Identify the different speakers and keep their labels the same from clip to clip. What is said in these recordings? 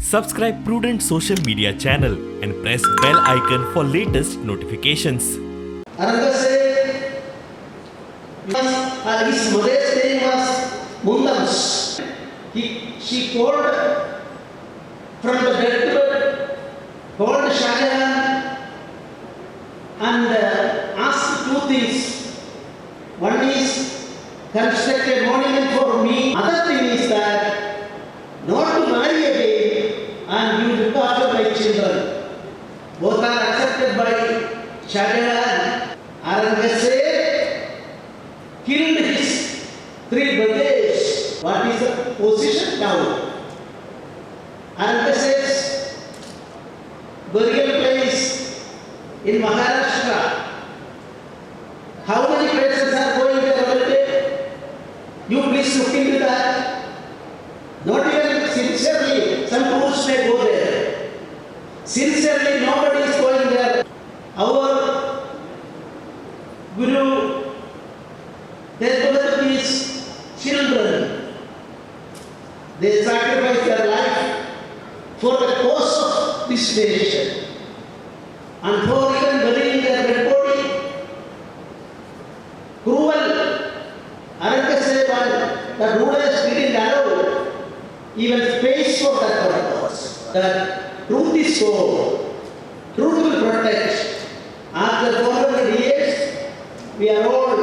Speaker 1: Subscribe Prudent social media channel and press bell icon for latest notifications.
Speaker 2: Aurangzeb, his mother's name was Mundams. She called from the deathbed, called Shah Jahan and asked two things. One is construct a monument for me. Other thing is that not to marry again and you look after my children. Both are accepted by Shah Jahan. Aurangzeb killed his three brothers. What is the position now? Aurangzeb's burial place in Maharashtra. How many places are going there every day? You please look into that. Not even sincerely, some tourists may go there. Sincerely, nobody is going there. Our Guru Tej Bahadurji's children, they sacrificed their life for the cause of this nation and for even burying their dead body. Cruel Aurangzeb and the rulers didn't allow even space for that purpose. The truth is so. Truth will protect. After 400 years, we are all,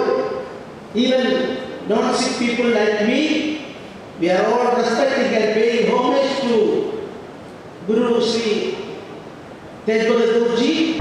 Speaker 2: even non-Sikh people like me, we are all respecting and paying homage to Guru Tej Bahadurji.